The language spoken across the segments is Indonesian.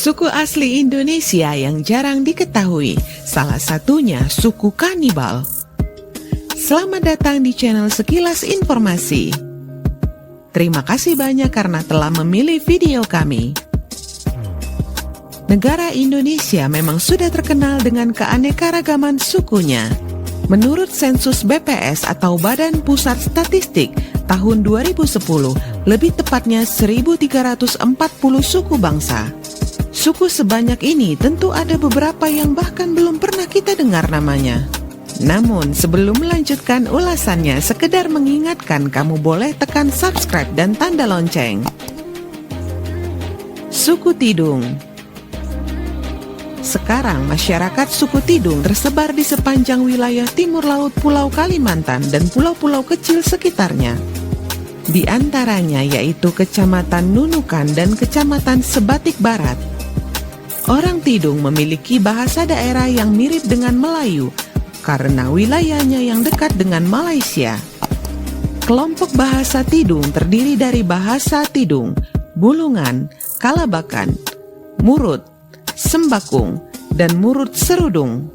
Suku asli Indonesia yang jarang diketahui, salah satunya suku kanibal. Selamat datang di channel Sekilas Informasi. Terima kasih banyak karena telah memilih video kami. Negara Indonesia memang sudah terkenal dengan keanekaragaman sukunya. Menurut sensus BPS atau Badan Pusat Statistik tahun 2010, lebih tepatnya 1.340 suku bangsa. Suku sebanyak ini tentu ada beberapa yang bahkan belum pernah kita dengar namanya. Namun sebelum melanjutkan ulasannya, sekedar mengingatkan kamu boleh tekan subscribe dan tanda lonceng. Suku Tidung. Sekarang masyarakat suku Tidung tersebar di sepanjang wilayah timur laut Pulau Kalimantan dan pulau-pulau kecil sekitarnya. Di antaranya yaitu Kecamatan Nunukan dan Kecamatan Sebatik Barat. Orang Tidung memiliki bahasa daerah yang mirip dengan Melayu karena wilayahnya yang dekat dengan Malaysia. Kelompok bahasa Tidung terdiri dari bahasa Tidung, Bulungan, Kalabakan, Murut, Sembakung, dan Murut Serudung.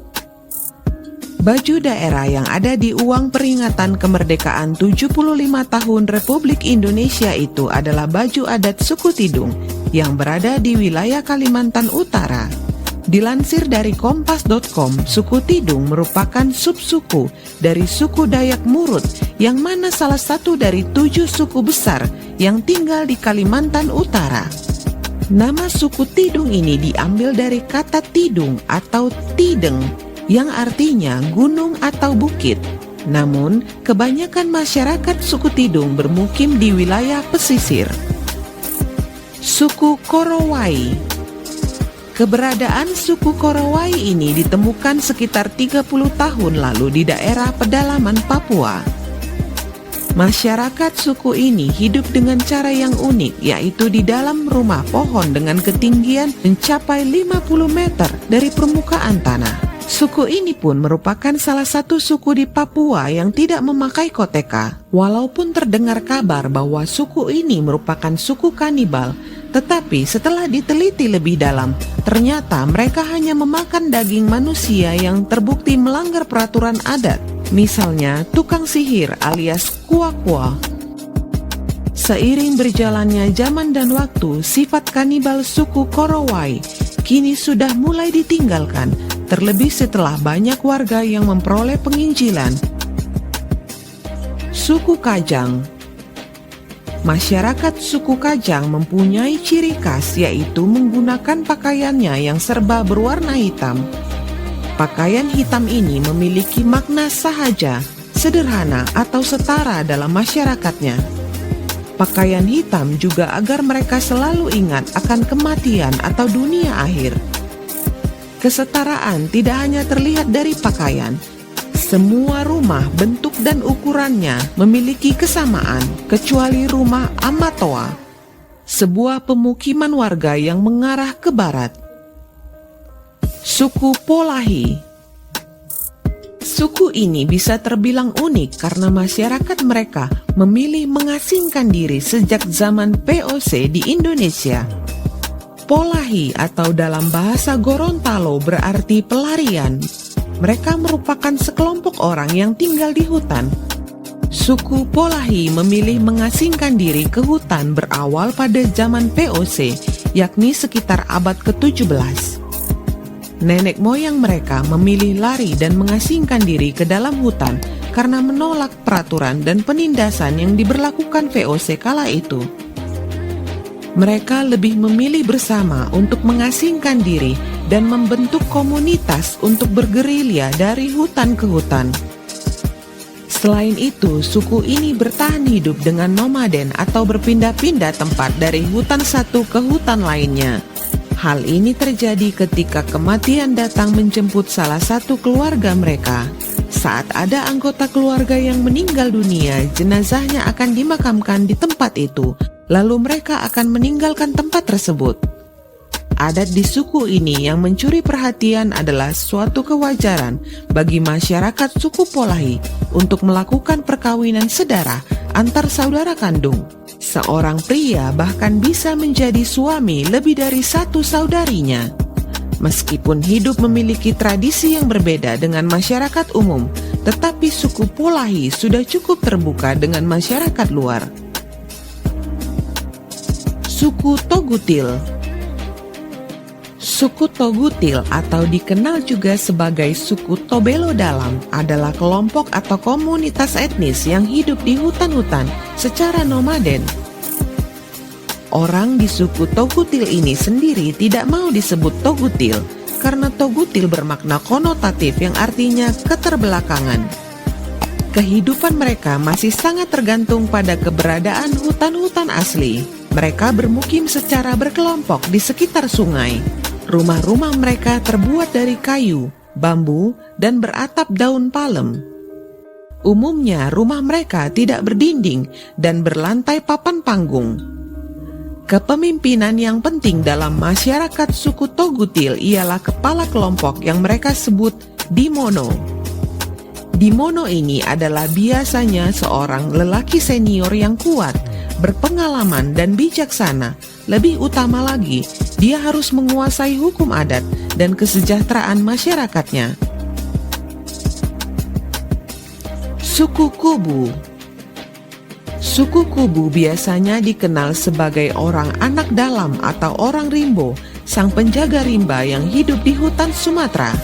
Baju daerah yang ada di uang peringatan kemerdekaan 75 tahun Republik Indonesia itu adalah baju adat suku Tidung yang berada di wilayah Kalimantan Utara. Dilansir dari kompas.com, suku Tidung merupakan subsuku dari suku Dayak Murut yang mana salah satu dari 7 suku besar yang tinggal di Kalimantan Utara. Nama suku Tidung ini diambil dari kata tidung atau tideng yang artinya gunung atau bukit. Namun, kebanyakan masyarakat suku Tidung bermukim di wilayah pesisir. Suku Korowai. Keberadaan suku Korowai ini ditemukan sekitar 30 tahun lalu di daerah pedalaman Papua. Masyarakat suku ini hidup dengan cara yang unik, yaitu di dalam rumah pohon dengan ketinggian mencapai 50 meter dari permukaan tanah. Suku ini pun merupakan salah satu suku di Papua yang tidak memakai koteka. Walaupun terdengar kabar bahwa suku ini merupakan suku kanibal, tetapi setelah diteliti lebih dalam, ternyata mereka hanya memakan daging manusia yang terbukti melanggar peraturan adat. Misalnya tukang sihir alias kuak-kuak. Seiring berjalannya zaman dan waktu, sifat kanibal suku Korowai kini sudah mulai ditinggalkan, terlebih setelah banyak warga yang memperoleh penginjilan. Suku Kajang. Masyarakat suku Kajang mempunyai ciri khas, yaitu menggunakan pakaiannya yang serba berwarna hitam. Pakaian hitam ini memiliki makna sahaja, sederhana atau setara dalam masyarakatnya. Pakaian hitam juga agar mereka selalu ingat akan kematian atau dunia akhir. Kesetaraan tidak hanya terlihat dari pakaian. Semua rumah, bentuk dan ukurannya memiliki kesamaan, kecuali rumah Amatoa, sebuah pemukiman warga yang mengarah ke barat. Suku Polahi. Suku ini bisa terbilang unik karena masyarakat mereka memilih mengasingkan diri sejak zaman VOC di Indonesia. Polahi atau dalam bahasa Gorontalo berarti pelarian. Mereka merupakan sekelompok orang yang tinggal di hutan. Suku Polahi memilih mengasingkan diri ke hutan berawal pada zaman VOC, yakni sekitar abad ke-17. Nenek moyang mereka memilih lari dan mengasingkan diri ke dalam hutan karena menolak peraturan dan penindasan yang diberlakukan VOC kala itu. Mereka lebih memilih bersama untuk mengasingkan diri dan membentuk komunitas untuk bergerilya dari hutan ke hutan. Selain itu, suku ini bertahan hidup dengan nomaden atau berpindah-pindah tempat dari hutan satu ke hutan lainnya. Hal ini terjadi ketika kematian datang menjemput salah satu keluarga mereka. Saat ada anggota keluarga yang meninggal dunia, jenazahnya akan dimakamkan di tempat itu, lalu mereka akan meninggalkan tempat tersebut. Adat di suku ini yang mencuri perhatian adalah suatu kewajaran bagi masyarakat suku Polahi untuk melakukan perkawinan sedara antar saudara kandung. Seorang pria bahkan bisa menjadi suami lebih dari satu saudarinya. Meskipun hidup memiliki tradisi yang berbeda dengan masyarakat umum, tetapi suku Polahi sudah cukup terbuka dengan masyarakat luar. Suku Togutil. Suku Togutil atau dikenal juga sebagai suku Tobelo Dalam adalah kelompok atau komunitas etnis yang hidup di hutan-hutan secara nomaden. Orang di suku Togutil ini sendiri tidak mau disebut Togutil karena Togutil bermakna konotatif yang artinya keterbelakangan. Kehidupan mereka masih sangat tergantung pada keberadaan hutan-hutan asli. Mereka bermukim secara berkelompok di sekitar sungai. Rumah-rumah mereka terbuat dari kayu, bambu, dan beratap daun palem. Umumnya rumah mereka tidak berdinding dan berlantai papan panggung. Kepemimpinan yang penting dalam masyarakat suku Togutil ialah kepala kelompok yang mereka sebut Dimono. Dimono ini adalah biasanya seorang lelaki senior yang kuat, berpengalaman dan bijaksana. Lebih utama lagi, dia harus menguasai hukum adat dan kesejahteraan masyarakatnya. Suku Kubu. Suku Kubu biasanya dikenal sebagai orang anak dalam atau orang rimbo, sang penjaga rimba yang hidup di hutan Sumatera.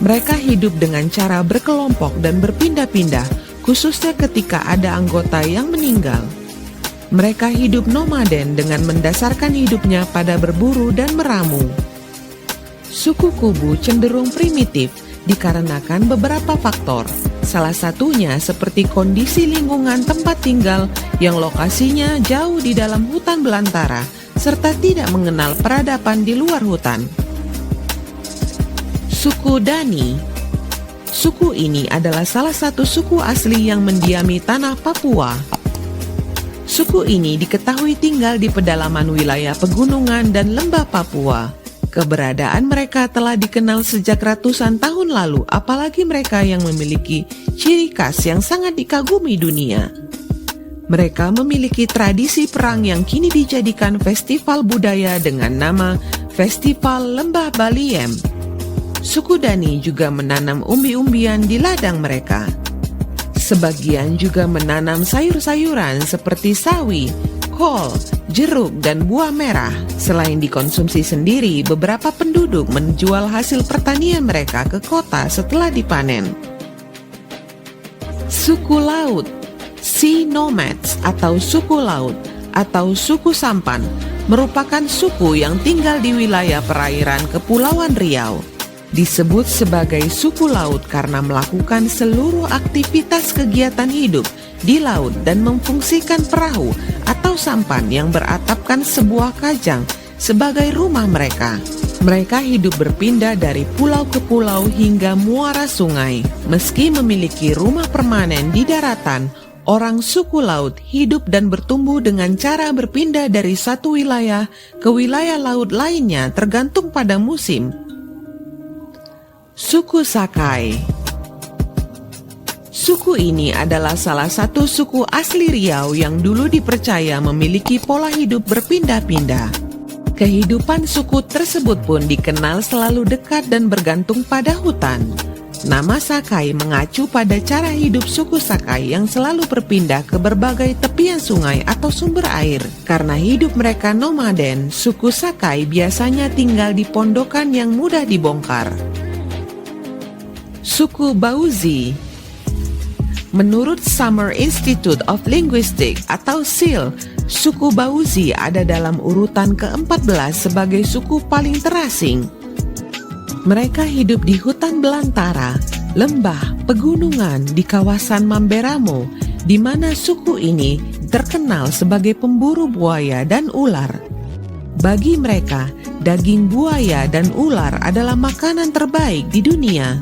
Mereka hidup dengan cara berkelompok dan berpindah-pindah, khususnya ketika ada anggota yang meninggal. Mereka hidup nomaden dengan mendasarkan hidupnya pada berburu dan meramu. Suku Kubu cenderung primitif dikarenakan beberapa faktor. Salah satunya seperti kondisi lingkungan tempat tinggal yang lokasinya jauh di dalam hutan belantara, serta tidak mengenal peradaban di luar hutan. Suku Dani. Suku ini adalah salah satu suku asli yang mendiami tanah Papua. Suku ini diketahui tinggal di pedalaman wilayah pegunungan dan lembah Papua. Keberadaan mereka telah dikenal sejak ratusan tahun lalu, apalagi mereka yang memiliki ciri khas yang sangat dikagumi dunia. Mereka memiliki tradisi perang yang kini dijadikan festival budaya dengan nama Festival Lembah Baliem. Suku Dani juga menanam umbi-umbian di ladang mereka. Sebagian juga menanam sayur-sayuran seperti sawi, kol, jeruk, dan buah merah. Selain dikonsumsi sendiri, beberapa penduduk menjual hasil pertanian mereka ke kota setelah dipanen. Suku Laut. Sea Nomads atau suku laut atau suku sampan merupakan suku yang tinggal di wilayah perairan Kepulauan Riau. Disebut sebagai suku laut karena melakukan seluruh aktivitas kegiatan hidup di laut dan memfungsikan perahu atau sampan yang beratapkan sebuah kajang sebagai rumah mereka. Mereka hidup berpindah dari pulau ke pulau hingga muara sungai. Meski memiliki rumah permanen di daratan, orang suku laut hidup dan bertumbuh dengan cara berpindah dari satu wilayah ke wilayah laut lainnya tergantung pada musim. Suku Sakai. Suku ini adalah salah satu suku asli Riau yang dulu dipercaya memiliki pola hidup berpindah-pindah. Kehidupan suku tersebut pun dikenal selalu dekat dan bergantung pada hutan. Nama Sakai mengacu pada cara hidup suku Sakai yang selalu berpindah ke berbagai tepian sungai atau sumber air. Karena hidup mereka nomaden, suku Sakai biasanya tinggal di pondokan yang mudah dibongkar. Suku Bauzi. Menurut Summer Institute of Linguistics atau SIL, suku Bauzi ada dalam urutan ke-14 sebagai suku paling terasing. Mereka hidup di hutan belantara, lembah, pegunungan di kawasan Mamberamo, di mana suku ini terkenal sebagai pemburu buaya dan ular. Bagi mereka, daging buaya dan ular adalah makanan terbaik di dunia.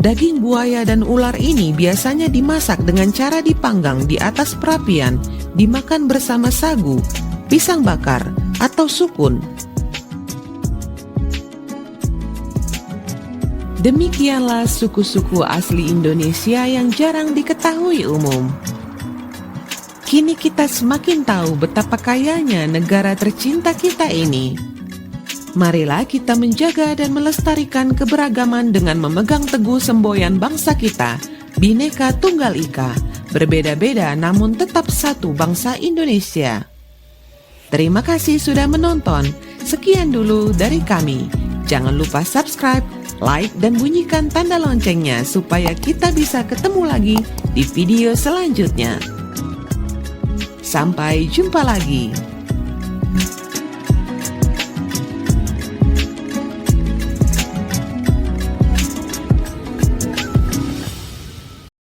Daging buaya dan ular ini biasanya dimasak dengan cara dipanggang di atas perapian, dimakan bersama sagu, pisang bakar, atau sukun. Demikianlah suku-suku asli Indonesia yang jarang diketahui umum. Kini kita semakin tahu betapa kayanya negara tercinta kita ini. Marilah kita menjaga dan melestarikan keberagaman dengan memegang teguh semboyan bangsa kita, Bhinneka Tunggal Ika, berbeda-beda namun tetap satu bangsa Indonesia. Terima kasih sudah menonton. Sekian dulu dari kami. Jangan lupa subscribe, like, dan bunyikan tanda loncengnya supaya kita bisa ketemu lagi di video selanjutnya. Sampai jumpa lagi.